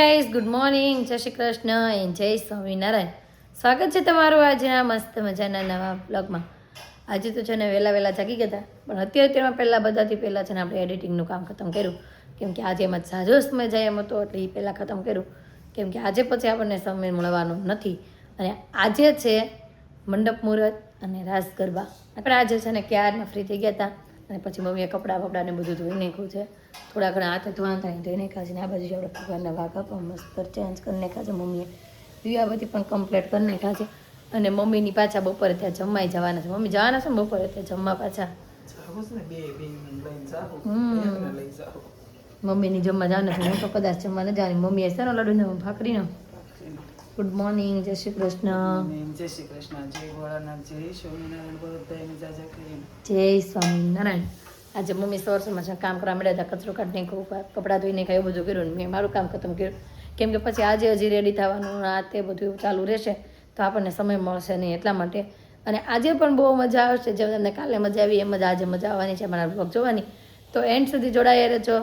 Guys good morning, જય Shri Krishna and જય સ્વામિનારાયણ. સ્વાગત છે તમારું આજના મસ્ત મજાના નવા બ્લોગમાં. આજે તો છે ને વહેલા જાગી ગયા હતા, પણ અત્યારમાં બધાથી પહેલાં છે ને આપણે એડિટિંગનું કામ ખતમ કર્યું, કેમ કે આજે એમાં ઝાઝો સમય જાય એમ હતો, એટલે એ પહેલાં ખતમ કર્યું, કેમ કે આજે પછી આપણને સમય મળવાનો નથી. અને આજે છે મંડપ મુહૂર્ત અને રાસ ગરબા. આપણે આજે છે ને ક્યારના ફ્રી થઈ ગયા હતા, અને પછી મમ્મીએ કપડાં બધું ધોઈ નાખ્યું છે. થોડા ઘણા હાથે ધોવાના થાય ધોઈ નાખ્યા છે. ને આ બાજુ આપણે ભગવાનના વાઘા પણ મસ્ત ચેન્જ કરી નાખ્યા છે મમ્મીએ. દીવાબત્તી પણ કમ્પ્લીટ કરી નાખ્યા છે. અને મમ્મીની પાછા બપોરે ત્યાં જમવાઈ જવાના છે. મમ્મી જવાના છે ને બપોરે ત્યાં જમવા પાછા. મમ્મીની જમવા જવાના છે. હું તો કદાચ જમવા ન જવાની. મમ્મીએ શેનો લડુ ને ભાખરીનો. ગુડ મોર્નિંગ, જય શ્રી કૃષ્ણ. જય શ્રી કૃષ્ણ, જય ભોળાનાથ, જય સ્વામિનારાયણ. જય સ્વામિનારાયણ. આજે મમ્મી સવારમાં છે કામ કરવા મળ્યા હતા, કચરો કાઢી નાખ્યો, કપડાં ધોઈને એવું બધું કર્યું ને મેં મારું કામ ખતમ કર્યું, કેમ કે પછી આજે હજી રેડી થવાનું આ તે બધું ચાલુ રહેશે તો આપણને સમય મળશે નહીં, એટલા માટે. અને આજે પણ બહુ મજા આવશે, જેમ તમને કાલે મજા આવી એમ જ આજે મજા આવવાની છે મારા બ્લોગ જોવાની. તો એન્ડ સુધી જોડાયા રહેજો,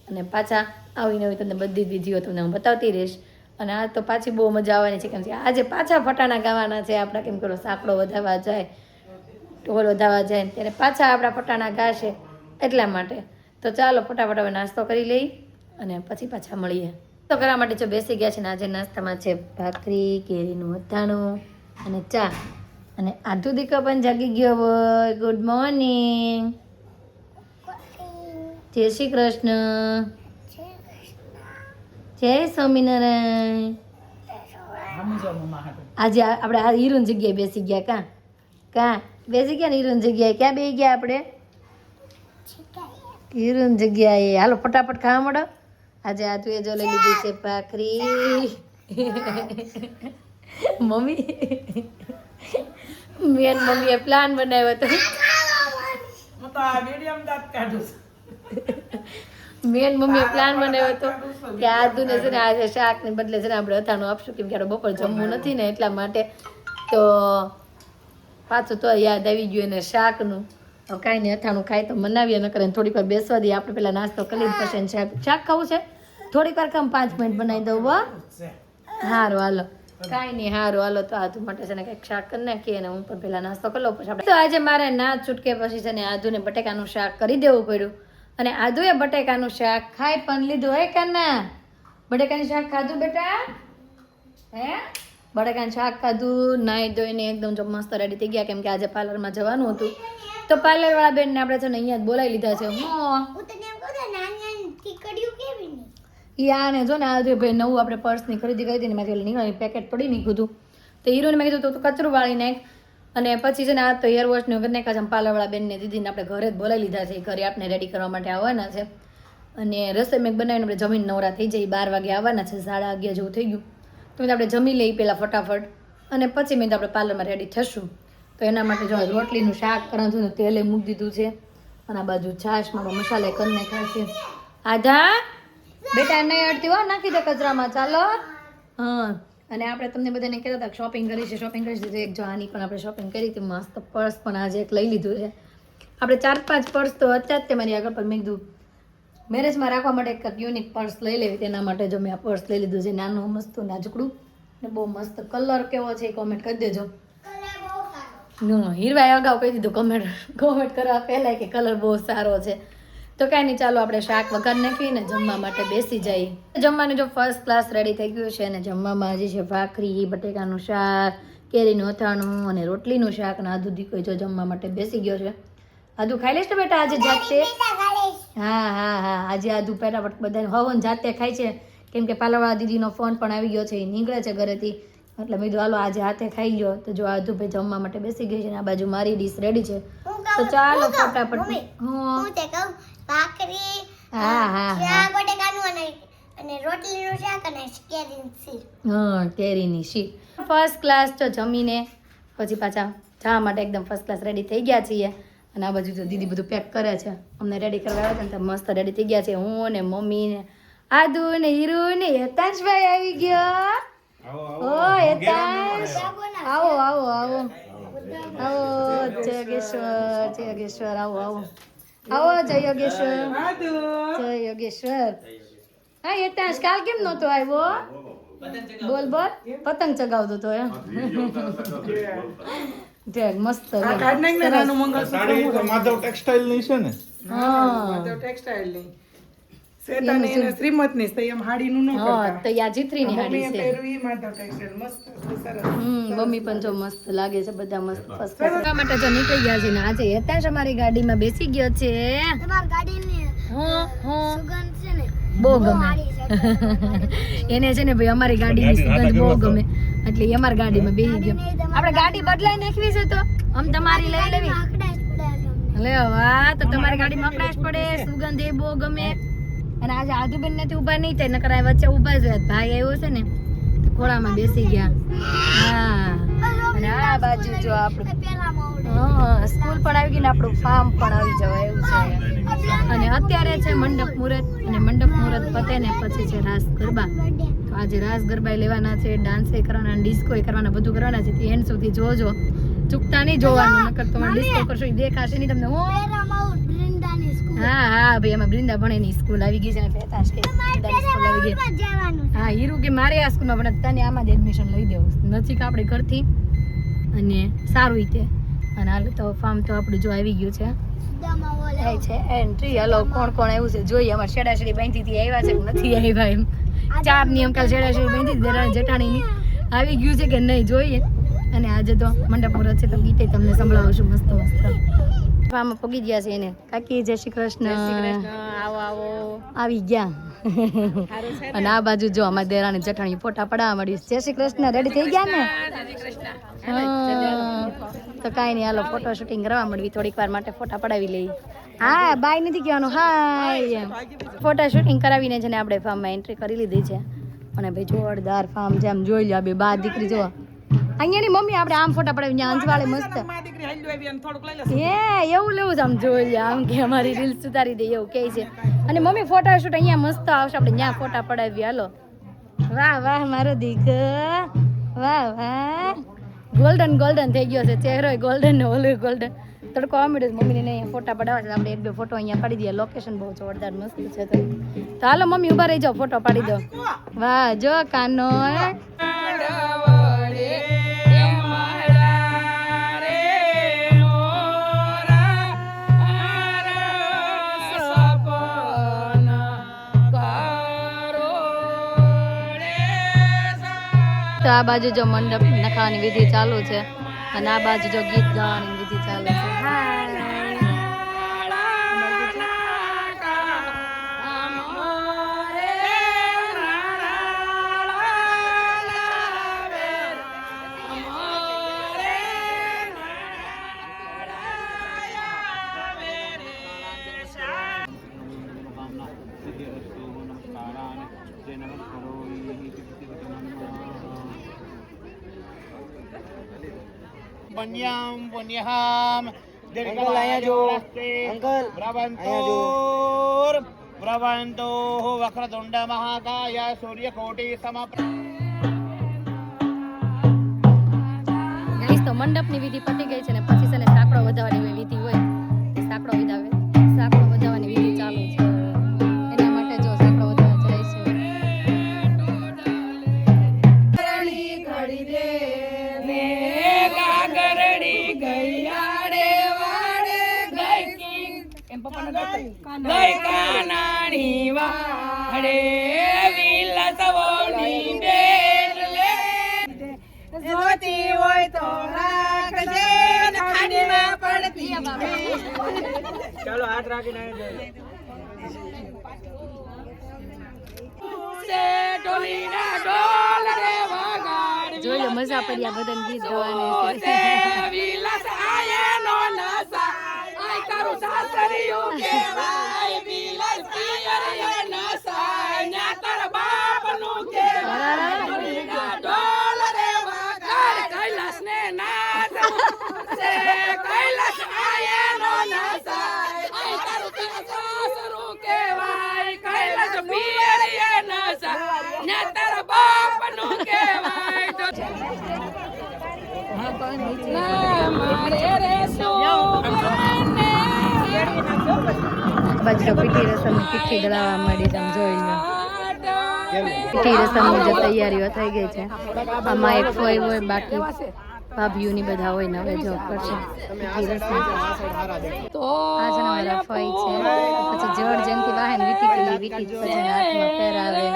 અને પાછા આવીને આવી તમને બધી જ વિધિઓ તમને હું બતાવતી રહીશ. અને આ તો પાછી બહુ મજા આવવાની છે, કેમ કે આજે પાછા ફટાણા ગાવાના છે આપણા, કેમ કે સાંકળો વધારવા જાય, ઢોલ વધારવા જાય ને ત્યારે પાછા આપણા ફટાણા ગાશે, એટલા માટે. તો ચાલો ફટાફટ હવે નાસ્તો કરી લઈ અને પછી પાછા મળીએ. તો કરવા માટે જો બેસી ગયા છે ને આજે નાસ્તામાં છે ભાખરી, કેરીનું અથાણું અને ચા. અને આધુ દીકો પણ જાગી ગયો હોય. ગુડ મોર્નિંગ, જય શ્રી કૃષ્ણ, જય સ્વામિનારાયણ. આજે આપણે આ હીરોની જગ્યાએ બેસી ગયા. કાં બેસી ગયા ને હીરોની જગ્યાએ? ક્યાં બેસી ગયા આપણે? હીરોની જગ્યાએ. હાલો ફટાફટ ખાવા મળો. આજે આ તું એ જો લઈ લીધી છે ભાખરી. મમ્મીએ પ્લાન બનાવ્યો હતો. મમ્મીએ પ્લાન બનાવ્યો હતો કે આદુને છે ને આજે શાકને બદલે છે ને આપણે અથાણું આપશું, કેમ કે આપણે બપોર જમવું નથી ને એટલા માટે. તો પાછું તો યાદ આવી ગયું એને શાકનું. હવે કાંઈ નહીં, અથાણું ખાય તો મનાવીએ, ન કરે થોડીક વાર બેસવા દઈએ. આપણે પેલા નાસ્તો કરી પછી શાક ખાવું છે, થોડીક વાર કામ 5 મિનિટ બનાવી દઉં. સારું હાલો, કાંઈ નહીં, સારું હાલો. તો આદુ માટે છે ને કંઈક શાક કરી નાખીએ, અને હું પણ પેલા નાસ્તો કરી લઉં પછી આપણે. તો આજે મારે ના છૂટકે પછી છે ને આદુને બટેકાનું શાક કરી દેવું પડ્યું. અને આદુએ બટેકાનું શાક ખાઈ પણ લીધું. હે કાના, બટેકાનું શાક ખાધું બેટા? હે, બટેકાનું શાક ખાધું. નાહી ધોઈને એકદમ જો મસ્ત રેડી થઈ ગયા, કેમ કે આજે પાર્લરમાં જવાનું હતું. તો પાર્લરવાળા બેનને આપણે છે ને અહીંયા જ બોલાવી લીધા છે. યાને જો ને આજે ભાઈ નવું આપણે પર્સની ખરીદી કરી હતી ને, મારી નીકળવાની પેકેટ પડી નીકળ્યું હતું. તો હીરોને મેં કીધું તો કચરું વાળી નાખ. અને પછી છે ને આ તો હેર વોશને કરી નાખ્યા છે. પાર્લરવાળા બેનને દીદીને આપણે ઘરે જ બોલાવી લીધા છે, ઘરે આપણે રેડી કરવા માટે આવવાના છે. અને રસોઈ મેં બનાવીને આપણે જમીન નવરા થઈ જાય, 12 વાગે આવવાના છે, 11:30 જેવું થઈ ગયું. તો આપણે જમી લઈએ પહેલાં ફટાફટ, અને પછી મેં તો આપણે પાર્લરમાં રેડી થશું. તો એના માટે જો રોટલીનું શાક કરવાનું છે ને તેલે મૂકી દીધું છે, અને આ બાજુ છાશ મારો મસાલે કરી નાખ્યા છે. આધા બેટા નહીં અડતી હો, નાખી દે કચરામાં. ચાલો. હા, અને આપણે તમને બધાને કહેતા હતા શોપિંગ કરી છે. એક જો આની પણ આપણે શોપિંગ કરી હતી, મસ્ત પર્સ પણ આજે એક લઈ લીધું છે. આપણે 4-5 પર્સ તો અત્યારે જ મારી આગળ પર મેં કીધું મેરેજમાં રાખવા માટે એક યુનિક પર્સ લઈ લેવી, તેના માટે જો મેં આ પર્સ લઈ લીધું છે. નાનું મસ્તું નાજુકડું ને બહુ મસ્ત. કલર કેવો છે એ કોમેન્ટ કરી દેજો. હીરવાએ અગાઉ કહી દીધું કોમેન્ટ કરવા પહેલાં કે કલર બહુ સારો છે. તો કાંઈ નહીં, ચાલો આપણે શાક વઘાર નાખીને જમવા માટે બેસી જઈએ. જમવાનું જો ફર્સ્ટ ક્લાસ રેડી થઈ ગયું છે. અને જમવામાં હજી છે ભાખરી, બટેકાનું શાક, કેરીનું અથાણું અને રોટલીનું શાક. અને આદુ દીકો જો જમવા માટે બેસી ગયો છે. આદુ ખાઈ લઈશ ને બેટા આજે જાતે? હા, આજે આદુ ફટાફટ બધાને હવન જાતે ખાય છે, કેમ કે પાર્લરવાળા દીદીનો ફોન પણ આવી ગયો છે, એ નીકળે છે ઘરેથી. એટલે મેં કીધું હાલો આજે હાથે ખાઈ ગયો. તો જો આદુ ભાઈ જમવા માટે બેસી ગઈ છે, ને આ બાજુ મારી ડીશ રેડી છે. તો ચાલો ફટાફટ. ભાખરી, શાક બટેકાનું અને રોટલીનું શાક અને કેરીની શીર. કેરીની શીર. ફર્સ્ટ ક્લાસ તો જમીને પછી પાછા જવા માટે એકદમ ફર્સ્ટ ક્લાસ રેડી થઈ ગયા છીએ. અને આ બાજુ તો દીદી બધું પેક કરે છે, અમને રેડી કરવા આવ્યા હતા ને, મસ્ત રેડી થઈ ગયા છે. હું ને મમ્મી ને આદુ ને હીરુ ને હેતાંશભાઈ આવી ગયો. ઓ હેતાંશ, આવો આવો આવો આવો. જય યોગેશ્વર, આવો આવો આવો. જય યોગેશ્વર, જય યોગેશ્વર. હા એ ત્યાં કાલ કેમ નહોતો આવ્યો બોલ બોલ પતંગ ચગાવતો તો એમ ઠીક મસ્ત આ કાઢ નાખ ને નાનું મંગળસૂત્ર સાડી તો માધવ ટેક્સટાઇલ ની છે ને હા માધવ ટેક્સટાઇલ ની શેતાની અને શ્રીમતની તો એમ હાડીનું ન હા કરતા તો યા જીતરીની હાડી મમ્મીએ છે પહેર્યું ઈ માધવ ટેક્સટાઇલ મસ્ત સરસ મમ્મી પણ જો મસ્ત લાગે છે બધા મસ્ત ફર્સ્ટ ક્લાસ માટે જો નીકળી ગયા છે ને આજે હેતાંશ અમારી ગાડીમાં બેસી ગયો છે તમારી ગાડીની હા હા સુગંધ છે ને બહુ ગમે એને છે ને ભાઈ અમારી ગાડીની સુગંધ બહુ ગમે એટલે એ અમારી ગાડીમાં બેસી ગયો આપણે ગાડી બદલાઈ નાખવી છે તો આમ તમારી લઈ લેવી આકડાશ પડ્યા છે અમને. લે વાહ તો તમારી ગાડીમાં અકળાશ પડે સુગંધ એ બહુ ગમે અને આજે આદુબેન નથી ઉભા નહીં થાય નકર આ વચ્ચે ઉભા છે ભાઈ આવ્યો છે ને તો ખોળામાં બેસી ગયા હા અને આ બાજુ જો આપણું પેલામાં આવડે. હા સ્કૂલ પણ આવી ગઈ ને આપણું ફાર્મ પણ આવી જવાય એવું છે અને અત્યારે છે મંડપ મુહૂર્ત અને મંડપ મુહૂર્ત પતે ને પછી છે રાસ ગરબા તો આજે રાસ ગરબા લેવાના છે ડાન્સ કરવાના ડિસ્કો કરવાના બધું કરવાના છે એન્ડ સુધી જોજો ચૂકતા નહીં જોવાનું નકર તમે ડિસ્કો કરશો એ દેખાશે નહીં તમને હો પેલામાં આવું વૃંદાની સ્કૂલ. હા હા ભાઈ એમાં બૃંદા ભણે ની સ્કૂલ આવી ગઈ છે ને પેતાશ કે બૃંદાની સ્કૂલ આવી ગઈ પેલામાં જવાનું છે. હા હીરુ કે મારે આ સ્કૂલમાં ભણે તને આમાં જ એડમિશન લઈ દેવું નજીક આપણે ઘરથી અને સારું રીતે અને હાલ તો ફાર્મ તો આપણું જો આવી ગયું છે સુદામા ઓલે. થાય છે એન્ટ્રી હલો કોણ કોણ આવ્યું છે જોઈએ અમારે શેડાશેડી બાંધી હતી આવ્યા છે કે નથી આવ્યા એમ ચાર નિયમ કાલ શેડાશેડી બાંધી હતી દેરાણી જેઠાણીની આવી ગયું છે કે નહીં જોઈએ અને આજે તો મંડપ મુહૂર્ત છે તો ગીતે તમને સંભળાવું છું મસ્ત મસ્ત આમાં પગી ગયા છે એને કાકી જય શ્રી કૃષ્ણ આવો આવો આવી ગયા અને આ બાજુ જો અમારી દેરાણી જેઠાણી ફોટા પડાવવા મળી જય શ્રી કૃષ્ણ રેડી થઈ ગયા ને હા. તો કાંઈ નહીં હાલો ફોટો શૂટિંગ કરવા મળવી થોડીક વાર માટે ફોટા પડાવી લઈ હા બાય નથી કહેવાનું હાય એમ ફોટા શૂટિંગ કરાવીને છે ને આપણે ફાર્મમાં એન્ટ્રી કરી લીધી છે અને ભાઈ જોરદાર ફાર્મ છે આમ જોઈ લો બે બા દીકરી જો અહીંયાની મમ્મી આપણે આમ ફોટા પડાવી ત્યાં અંજવાળે મસ્ત મારી દીકરી હાલ્યો આવી અને થોડુંક લઈ લે એ એવું લેવું છે આમ જોઈ લે આમ કે અમારી રીલ્સ ઉતારી દે એવું કહે છે અને મમ્મી ફોટા શૂટ અહીંયા મસ્ત આવશે આપણે ત્યાં ફોટા પડાવી હાલો વાહ વાહ મારો દીક વાહ વાહ ગોલ્ડન ગોલ્ડન થઈ ગયો છે ચહેરો ગોલ્ડન ને ઓલું ગોલ્ડન તડકો આમડ્યો મમ્મીને નહીં ફોટા પડાવવા છે આપણે એક બે ફોટો અહીંયા પાડી દઈએ લોકેશન બહુ જોરદાર મસ્ત છે તો હાલો મમ્મી ઊભા રહી જાઓ ફોટો પાડી દો વાહ જો કાનો તો આ બાજુ જો મંડપ નખાવાની વિધિ ચાલુ છે અને આ બાજુ જો ગીત ગાવાની વિધિ ચાલુ છે Punyam punyam Uncle અહીંયા જો Uncle Bravantur Bravantu Vakratunda Mahakaya Surya Koti guys તો મંડપની વિધિ પતી ગઈ છે ને પછી છે ને સાંકળો વધાવવાની વિધિ હોય તે સાંકળો વધાવવાની વિધિ ચાલુ છે એના માટે જો સાંકળો વધાવવા જાય છે ગઈ કાનાણી વાડે વિલાસવોની બેન લે જોતી હોય તો રાખજે ને ખાડીમાં પડતી ચાલો હાથ રાખીને ઢોલીના ઢોલ રે વગાડ જોઈ લો મજા પડી આ બધાને ગીત ગાવાની વિલાસ આયનો નસા આય તારું સાસરિયું કેવાય વિલાસ પિયરિયો નસા ન્યા તાર બાપનું કેવાય ઢોલીના ઢોલ રે વગાડ કૈલાસ ને નાચ સે કૈલાસ આયનો નસા આય તારું સાસરું કેવાય કૈલાસ પિયરિયો નસા ન્યા તાર બાપનું કેવાય મારે રે બાજુ પીઠી રસમ પીઠી ગળાવા મળી તમે જોઈ લો મીઠી રસમ મુજબ તૈયારીઓ થઈ ગઈ છે. આમાં એક ફોઈ હોય, બાકી ભાભીઓની બધા હોય ને હવે જો કરશે મીઠી રસમ. આ છે ને મારા ફોઈ છે. પછી જળ જેમથી વાહન વીટી પેલી વીટી પછી હાથમાં પહેરાવે.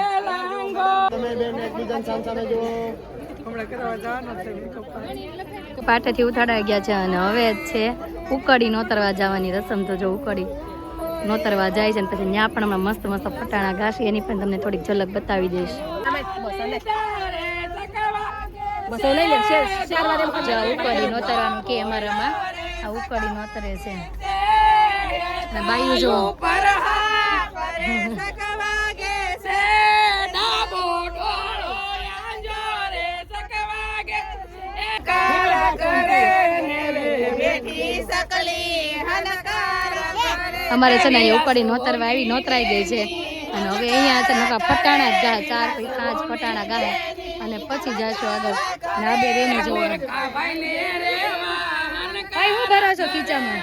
પાટેથી ઉઠાડાઈ ગયા છે અને હવે છે ઉકળી નોતરવા જવાની રસમ. તો જો ઉકળી નોતરવા જાય છે ને પછી ત્યાં પણ હમણાં મસ્ત મસ્ત ફટાણા ઘાસી એની પણ તમને થોડીક ઝલક બતાવી દઈશ. ઉકળી નોતરવાનું કે અમારામાં આ ઉકળી નોતરે છે. બાયું જો અમારે છે ને અહીંયા ઉકળી નોતરવા આવી નોતરાઈ ગઈ છે અને હવે અહીંયા છે નકા ફટાણા જ ગાય 4 5 ફટાણા ગાય અને પછી જાશું આગળ. અને આ બે રેને જોવો ભાઈ હું કરો છો ખીચામાં?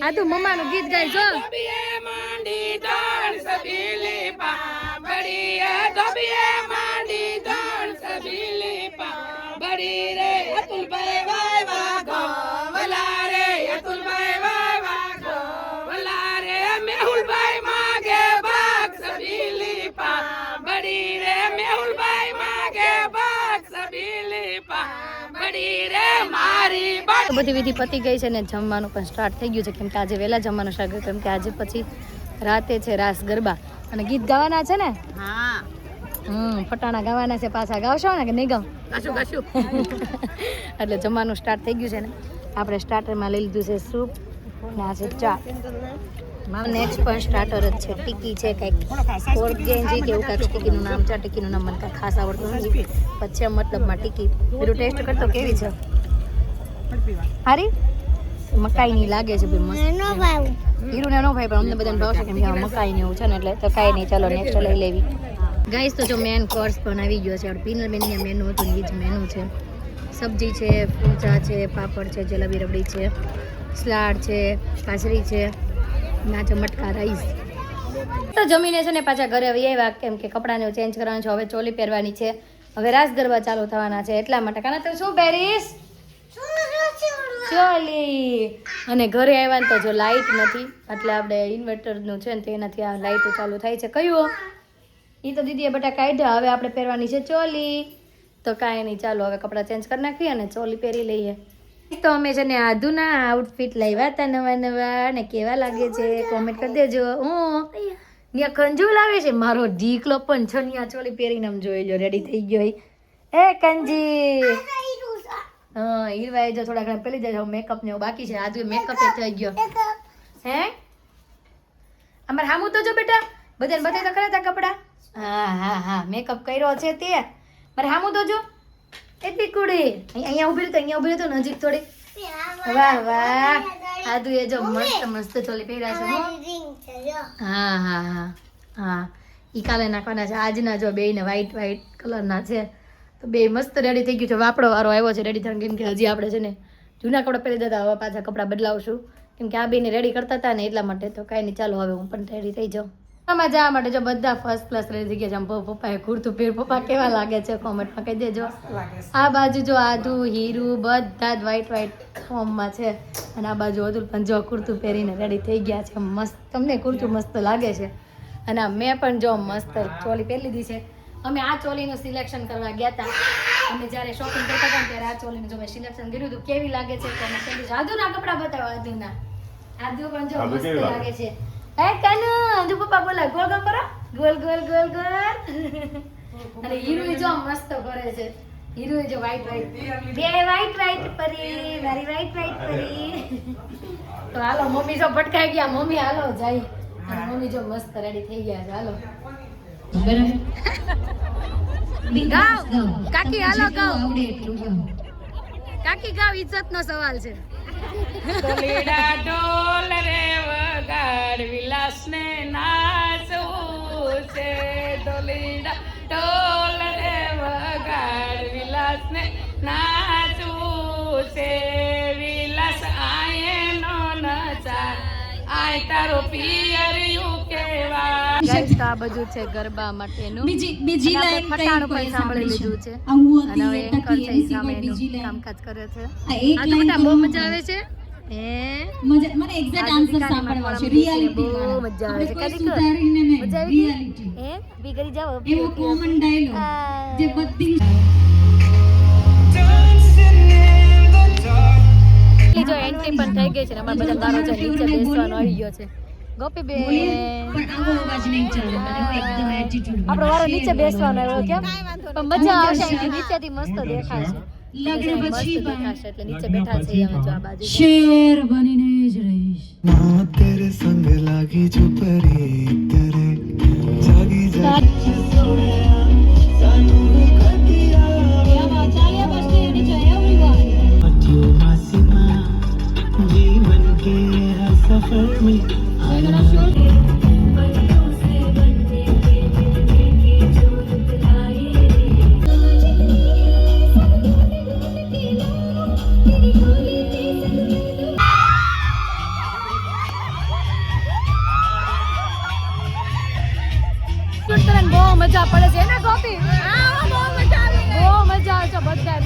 આ તું મમ્માનું ગીત ગાય છો. બધી વિધિ પતી ગઈ છે ને જમવાનું પણ સ્ટાર્ટ થઈ ગયું છે. કેમ કે આજે વહેલા જમવાનું સ્ટાર્ટ કર્યું કેમ કે આજે પછી રાતે છે રાસ ગરબા અને ગીત ગાવાના છે ને. ફટાણા ગાવાના છે. પાછા ગાવશો ને કે નહીં ગાવ? એટલે જમવાનું સ્ટાર્ટ થઈ ગયું છે ને. આપણે સ્ટાર્ટરમાં લઈ લીધું છે સૂપ ને આ છે ચા. નેક્સ્ટ પણ સ્ટાર્ટર જ છે. ટીકી છે કંઈક ઓર્ગેન્જી કે એવું કાંઈક ટીકીનું નામ છે. ટીકીનું નામ મને કાંઈ ખાસ આવડતું નથી. પછી મતલબમાં ટીકી બધું ટેસ્ટ કરતો કેવી છે? હારી મકાઈની લાગે છે ભાઈ મસ્ત. હીરુને નો ભાઈ પણ અમને બધાને ભાવશે કેમ કે મકાઈની એવું છે ને એટલે તો કાંઈ નહીં. ચાલો નેક્સ્ટ લઈ લેવી. ગાઈસ તો જો મેન કોર્સ પણ આવી ગયો છે. આપણે પિનલ બેનની મેનુ હતું ને એ જ મેનુ છે. સબ્જી છે, પૂજા છે, પાપડ છે, જલેબી રબડી છે, સલાડ છે, કાચરી છે, ના છે મટકા રાઈસ. તો જમીને છે ને પાછા ઘરે આવી આવ્યા કેમ કે કપડાને ચેન્જ કરવાનું છે. હવે ચોલી પહેરવાની છે. હવે રાસ ગરબા ચાલુ થવાના છે એટલા માટે. કાના તો શું પહેરીશ? ચોલી. અને ઘરે આવ્યા ને તો જો લાઇટ નથી એટલે આપણે ઇન્વર્ટરનું છે ને તેનાથી આ લાઇટો ચાલુ થાય છે. કયું એ તો દીદીએ બટા કાઢ્યા. હવે આપણે પહેરવાની છે ચોલી. તો કાંઈ નહીં ચાલો હવે કપડાં ચેન્જ કરી નાખીએ અને ચોલી પહેરી લઈએ. તો અમે છે ને આધુના આઉટફિટ લાવ્યા હતા નવા નવા ને કેવા લાગે છે કોમેન્ટ કરી દેજો. ત્યાં કંજુ લાવે છે મારો ઢીકલો પણ છનિયા ચોલી પહેરીને આમ જોઈ લો રેડી થઈ ગયો. એ કંજી હા હીરવાઈ જો થોડા ઘણા પેલી જાય મેકઅપ ને એવું બાકી છે. આજુ મેકઅપ થઈ ગયો હે. અમારે હામું તો જો બેટા બધાને બતાવી તો ખરા તા કપડા. હા મેકઅપ કર્યો છે તે મારે હામું તો જો એટલી કુડી અહીંયા ઉભી તો અહીંયા ઉભી તો નજીક થોડી. વાહ વાહ આદુ એ જો મસ્ત મસ્ત ચોલી પહેર્યા છે. હા ઈ કાલે નાખવાના છે. આજના જો બે ને વ્હાઈટ કલરના છે તો બે મસ્ત રેડી થઈ ગયું છે. વાપડો વારો આવ્યો છે રેડી થવાનું કેમ કે હજી આપણે છે ને જૂના કપડાં પહેરી દેતા હવે પાછા કપડાં બદલાવશું કેમ કે આ બેને રેડી કરતા હતા ને એટલા માટે. તો કાંઈ નહીં ચાલો હવે હું પણ રેડી થઈ જાઉં. આમાં જવા માટે જો બધા ફર્સ્ટ ક્લાસ રેડી થઈ ગયા છે. પપ્પાએ કુર્તું પહેર. પપ્પા કેવા લાગે છે કોમેન્ટમાં કહી દેજો. આ બાજુ જો આદુ હીરુ બધા જ વ્હાઈટ ફોર્મમાં છે અને આ બાજુ અતુલ પણ જો કુર્તું પહેરીને રેડી થઈ ગયા છે. મસ્ત તમને કુર્તું મસ્ત લાગે છે અને મેં પણ જો મસ્ત ચોલી પહેરી લીધી છે. અમે આ ચોલીનું સિલેક્શન કરવા ગયા હતા. અમે જ્યારે શોપિંગ કરતા હતા ત્યારે આ ચોલીનું જો મેં સિલેક્શન કર્યું હતું. કેવી લાગે છે કોમેન્ટ કરી દેજો. આદુના કપડાં બતાવો. આદુ પણ જો મસ્ત લાગે છે. હે કાનુ જો પપ્પા બોલા ગોલ ગોલ કરો ગોલ ગોલ ગોલ ગોલ. અને હીરુ જો મસ્ત કરે છે. હીરુ જો વ્હાઈટ બે વ્હાઈટ પરી મારી વ્હાઈટ પરી. તો હાલો મમ્મી જો ભટકાઈ ગયા. મમ્મી હાલો જાય અને મમ્મી જો મસ્ત રેડી થઈ ગયા છે. હાલો ગાવ કાકી હાલો ગાવ કાકી ગાવ ઇજ્જતનો સવાલ છે. લીડા ઢોલ રે વગાડ વિલાસ ને નાચવું છે ઢોલીડા ઢોલ રે વગાડ વિલાસ ને નાચવું છે વિલાસ આયે નો નચા આય તારો પિયરિયું કેવા ગાઈસ તો આ બધું છે ગરબા માટેનું બીજી લાઈન ફટાણું પણ સાંભળી લીધું છે આવું અને હવે હતી એન્કર છે ઈ સામે એનું બીજી લાઈન કામકાજ કરે છે આ એક આ તો લાઈન બેટા બહુ મજા આવે છે મને એક્ઝેક્ટ આન્સર સાંભળવા છે રિયાલિટી બહુ મજા આવે છે કોઈ કદી સુધારીને નહીં મજા આવી રિયાલિટી હે બી કરી જાવ એવો કોમન ડાયલોગ જે બધી એટલી જો એન્ટ્રી પણ થઈ ગઈ છે ને અમારા બધા દારો છે નીચે બેસવાનો આવી ગયો છે ગોપી બેન પણ આવો અવાજ નહીં ચાલવાનો એકદમ એટીટ્યુડ આપણો વારો નીચે બેસવાનો આવ્યો કેમ પણ મજા આવશે અહીંથી નીચેથી મસ્ત દેખાશે લગ્ન મસ્ત પછી પણ દેખાશે એટલે નીચે બેઠા છે અમે જો આ બાજુ શેર બનીને જ રહીશ माँ तेरे संग लागी जो परी तेरे जागी जागी जीवन के हर सफर में બહુ મજા પડે છે ને ગોપી બહુ મજા આવે છે બધા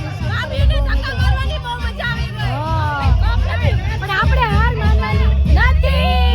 પણ આપણે હાર માનવાની નથી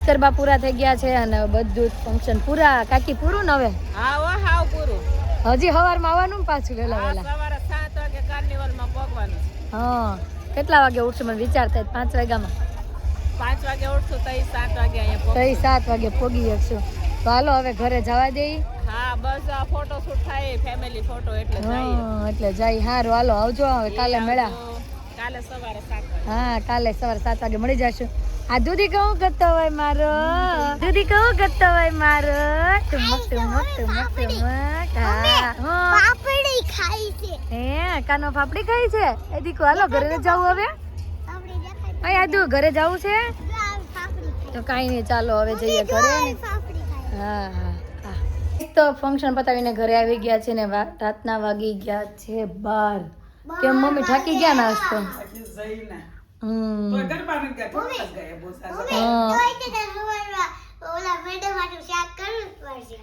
ગરબા પૂરા થઈ ગયા છે અને બધું ફંક્શન પૂરા કાકી પૂરું ને હવે હાવ પૂરું હજી સવારમાં આવવાનું ને પાછું વહેલા વહેલા સવારે 7 વાગે કાર્નિવલમાં પહોંચવાનું હા કેટલા વાગે ઉઠશું મને વિચાર થાય 5 વાગ્યામાં 5 વાગે ઉઠશું તો 7 વાગે અહીંયા તઈ 7 વાગે પોગી શકશું તો હાલો હવે ઘરે જવા દઈ હા બસ આ ફોટો શૂટ થાય ફેમિલી ફોટો એટલે જઈએ એટલે જઈ હારું હાલો આવજો હવે કાલે મેળા કાલે સવારે 7 વાગે હા કાલે સવારે 7 વાગે મળી જશું આ દૂધી કહું કરતો હોય મારો દૂધી કહું કરતો હોય મારો ટુમક ટુમક ટુમક ટુમક હા પાપડી ખાઈ છે હે કાનો પાપડી ખાઈ છે એ દીકો હાલો ઘરે જવું હવે પાપડી દેખાય અહીં આદુ ઘરે જવું છે પાપડી તો કાંઈ નહીં ચાલો હવે જઈએ ઘરે ને પાપડી ખાઈ હા હા હા તો ફંક્શન પતાવીને ઘરે આવી ગયા છે ને રાતના વાગી ગયા છે 12 કે મમ્મી થાકી ગયા નાસ્તો આટલી જઈને હમ તો ગરબા નથી ગયા ચોક્કસ ગયા બહુ સારા મમ્મી તોય તે તાર સવારમાં ઓલા મેડમ હાટું શાક કરવું જ પડશે.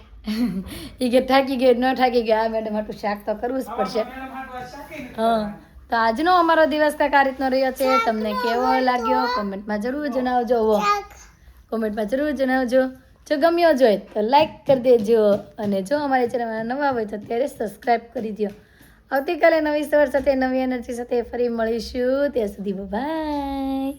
એ કે થાકી ગયો ન થાકી ગયા આ મેડમ હાટું શાક તો કરવું જ પડશે મેડમ હાટું આ શાકે નથી હા તો આજનો અમારો દિવસ કાંઈક આ રીતનો રહ્યો છે તમને કેવો લાગ્યો કોમેન્ટમાં જરૂર જણાવજો કોમેન્ટમાં જરૂર જણાવજો જો ગમ્યો જોઈએ તો લાઈક કરી દેજો અને જો અમારી ચેનલમાં નવા હોય તો અત્યારે સબસ્ક્રાઈબ કરી દો આવતીકાલે નવી સવાર સાથે નવી એનર્જી સાથે ફરી મળીશું ત્યાં સુધી બાય